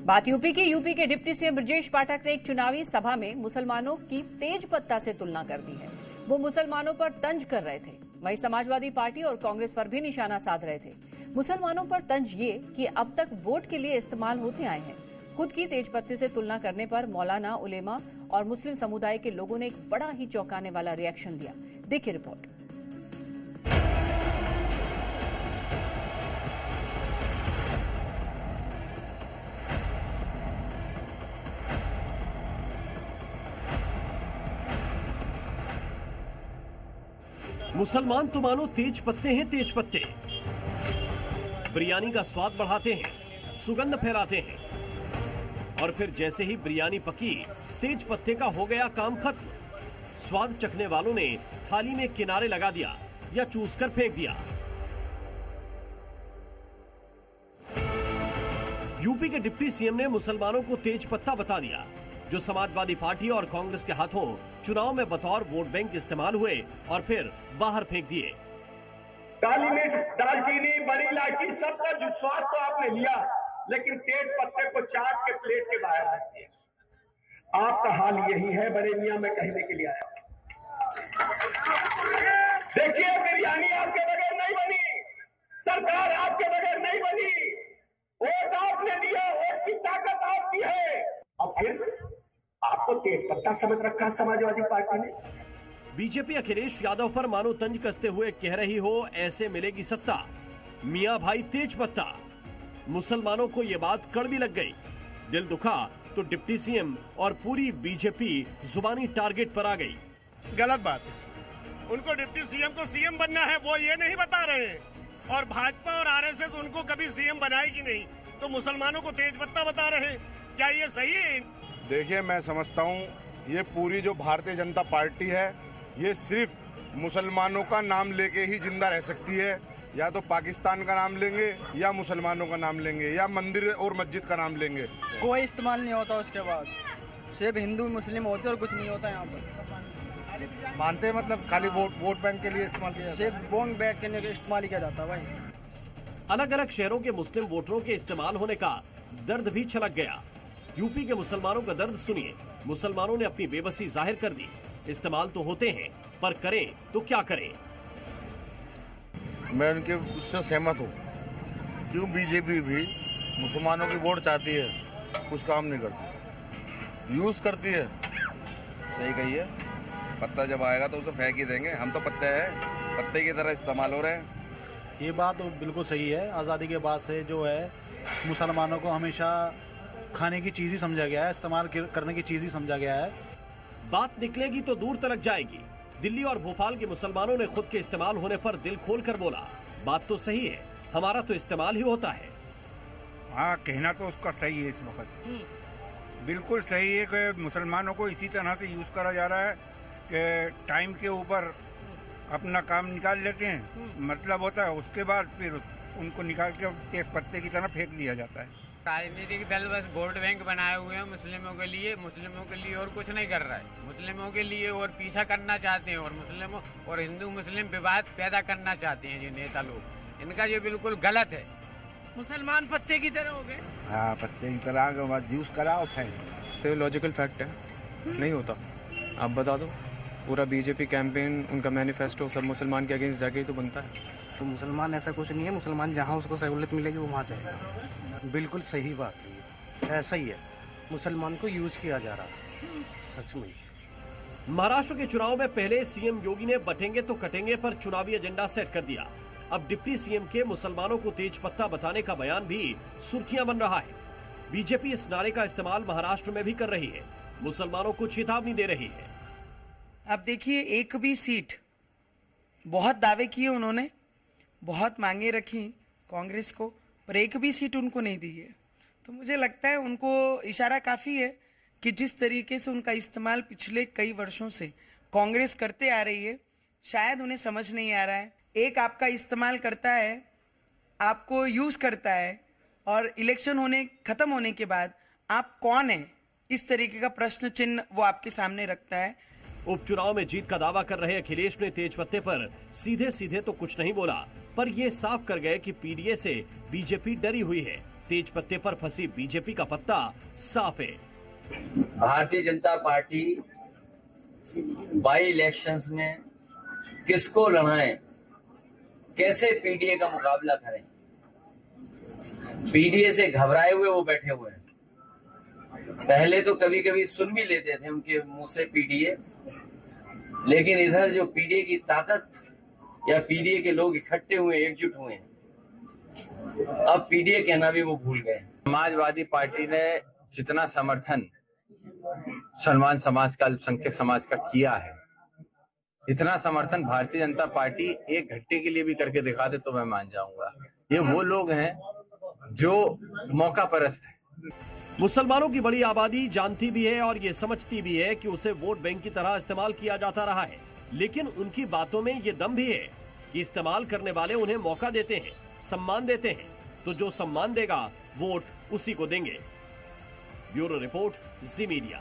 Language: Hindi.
बात यूपी के डिप्टी सीएम ब्रजेश पाठक ने एक चुनावी सभा में मुसलमानों की तेज पत्ता से तुलना कर दी है। वो मुसलमानों पर तंज कर रहे थे, वहीं समाजवादी पार्टी और कांग्रेस पर भी निशाना साध रहे थे। मुसलमानों पर तंज ये कि अब तक वोट के लिए इस्तेमाल होते आए हैं। खुद की तेज पत्ते से तुलना करने पर मौलाना, उलेमा और मुस्लिम समुदाय के लोगों ने एक बड़ा ही चौंकाने वाला रिएक्शन दिया। देखिए रिपोर्ट। मुसलमान तो मानो तेज पत्ते हैं, तेज पत्ते। बिरयानी का स्वाद बढ़ाते हैं, सुगंध फैलाते हैं और फिर जैसे ही बिरयानी पकी, तेज पत्ते का हो गया काम खत्म। स्वाद चखने वालों ने थाली में किनारे लगा दिया या चूस कर फेंक दिया। यूपी के डिप्टी सीएम ने मुसलमानों को तेज पत्ता बता दिया, जो समाजवादी पार्टी और कांग्रेस के हाथों चुनाव में बतौर वोट बैंक इस्तेमाल हुए और फिर बाहर फेंक दिए। काली मिर्च, दालचीनी, बड़ी इलायची, सबका जो स्वाद तो आपने लिया, लेकिन तेज पत्ते को चाट के प्लेट के बाहर रख दिया। आपका हाल यही है बड़े मियां, मैं कहने के लिए आया। देखिए, बिरयानी आपके बगैर नहीं बनी, सरकार आपके बगैर नहीं बनी। वोट आपने दिया, वोट की ताकत आपकी है। अब फिर आपको तेज पत्ता समझ रखा समाजवादी पार्टी ने। बीजेपी अखिलेश यादव पर मानो तंज कसते हुए कह रही हो, ऐसे मिलेगी सत्ता। मियां भाई तेज पत्ता। मुसलमानों को यह बात कड़वी लग गई। दिल दुखा तो डिप्टी सीएम और पूरी बीजेपी जुबानी टारगेट पर आ गई। गलत बात है। उनको डिप्टी सीएम को सीएम बनना है, वो ये नहीं बता रहे हैं। और भाजपा और आरएसएस उनको कभी सीएम बनाएगी नहीं, तो मुसलमानों को तेज पत्ता बता रहे हैं। क्या ये सही है? देखिए, मैं समझता हूँ ये पूरी जो भारतीय जनता पार्टी है, ये सिर्फ मुसलमानों का नाम लेके ही जिंदा रह सकती है। या तो पाकिस्तान का नाम लेंगे, या मुसलमानों का नाम लेंगे, या मंदिर और मस्जिद का नाम लेंगे। कोई इस्तेमाल नहीं होता उसके बाद, सिर्फ हिंदू मुस्लिम होते और कुछ नहीं होता यहाँ पर। मानते हैं मतलब खाली वोट बैंक के लिए इस्तेमाल किया, सिर्फ वोट बैंक के लिए इस्तेमाल ही किया जाता है भाई। अलग अलग शहरों के मुस्लिम वोटरों के इस्तेमाल होने का दर्द भी छलक गया। यूपी के मुसलमानों का दर्द सुनिए। मुसलमानों ने अपनी बेबसी जाहिर कर दी। इस्तेमाल तो होते हैं, पर करें तो क्या करें? मैं उनके उससे सहमत हूँ। क्यों बीजेपी भी मुसलमानों की वोट चाहती है, कुछ काम नहीं करती, यूज करती है। सही कही है। पत्ता जब आएगा तो उसे फेंक ही देंगे। हम तो पत्ते हैं, पत्ते की तरह इस्तेमाल हो रहे हैं। ये बात तो बिल्कुल सही है। आज़ादी के बाद से जो है मुसलमानों को हमेशा खाने की चीज़ ही समझा गया है, इस्तेमाल करने की चीज़ ही समझा गया है। बात निकलेगी तो दूर तलक जाएगी। दिल्ली और भोपाल के मुसलमानों ने खुद के इस्तेमाल होने पर दिल खोल कर बोला, बात तो सही है, हमारा तो इस्तेमाल ही होता है। हाँ, कहना तो उसका सही है। इस वक्त बिल्कुल सही है कि मुसलमानों को इसी तरह से यूज़ करा जा रहा है कि टाइम के ऊपर अपना काम निकाल लेते हैं, मतलब होता है, उसके बाद फिर उनको निकाल के तेज पत्ते की तरह फेंक दिया जाता है। राजनीतिक दल बस वोट बैंक बनाए हुए हैं मुस्लिमों के लिए और कुछ नहीं कर रहा है। मुस्लिमों के लिए और पीछा करना चाहते हैं, और मुस्लिमों और हिंदू मुस्लिम विवाद पैदा करना चाहते हैं जो नेता लोग। इनका ये बिल्कुल गलत है। मुसलमान पत्ते की तरह हो गए। हाँ, पत्ते की तरह यूज कराओ फेंक। तो लॉजिकल फैक्ट है, नहीं होता। आप बता दो, पूरा बीजेपी कैंपेन, उनका मैनिफेस्टो सब मुसलमान के अगेंस्ट जाके तो बनता है। तो मुसलमान ऐसा कुछ नहीं है। मुसलमान जहाँ उसको सहूलियत मिलेगी वो वहाँ जाएगा। बिल्कुल सही बात है, ऐसा ही है। मुसलमान को यूज किया जा रहा है, सच में। महाराष्ट्र के चुनाव में पहले सीएम योगी ने बटेंगे तो कटेंगे पर चुनावी एजेंडा सेट कर दिया। अब डिप्टी सीएम के मुसलमानों को तेज पत्ता बताने का बयान भी सुर्खियां बन रहा है। बीजेपी इस नारे का इस्तेमाल महाराष्ट्र में भी कर रही है, मुसलमानों को चेतावनी दे रही है। अब देखिए, एक भी सीट, बहुत दावे किए उन्होंने, बहुत मांगे रखी कांग्रेस को, पर एक भी सीट उनको नहीं दी है। तो मुझे लगता है उनको इशारा काफ़ी है कि जिस तरीके से उनका इस्तेमाल पिछले कई वर्षों से कांग्रेस करते आ रही है, शायद उन्हें समझ नहीं आ रहा है। एक आपका इस्तेमाल करता है, आपको यूज़ करता है, और इलेक्शन खत्म होने के बाद आप कौन है, इस तरीके का प्रश्न चिन्ह वो आपके सामने रखता है। उपचुनाव में जीत का दावा कर रहे अखिलेश ने तेज पत्ते पर सीधे सीधे तो कुछ नहीं बोला, पर ये साफ कर गए कि पीडीए से बीजेपी डरी हुई है। तेज पत्ते पर फंसी बीजेपी का पत्ता साफ है। Bharatiya Janata party by elections में किसको लड़ाएं, कैसे पीडीए का मुकाबला करें। पीडीए से घबराए हुए वो बैठे हुए हैं। पहले तो कभी कभी सुन भी लेते थे उनके मुंह से पीडीए, लेकिन इधर जो पीडीए की ताकत या पीडीए के लोग इकट्ठे हुए, एकजुट हुए हैं, अब पीडीए कहना भी वो भूल गए। समाजवादी पार्टी ने जितना समर्थन मुसलमान समाज का, अल्पसंख्यक समाज का किया है, इतना समर्थन भारतीय जनता पार्टी एक घंटे के लिए भी करके दिखा दे तो मैं मान जाऊंगा। ये वो लोग हैं जो मौका परस्त है। मुसलमानों की बड़ी आबादी जानती भी है और ये समझती भी है कि उसे वोट बैंक की तरह इस्तेमाल किया जाता रहा है, लेकिन उनकी बातों में ये दम भी है कि इस्तेमाल करने वाले उन्हें मौका देते हैं, सम्मान देते हैं, तो जो सम्मान देगा वोट उसी को देंगे। ब्यूरो रिपोर्ट, जी मीडिया।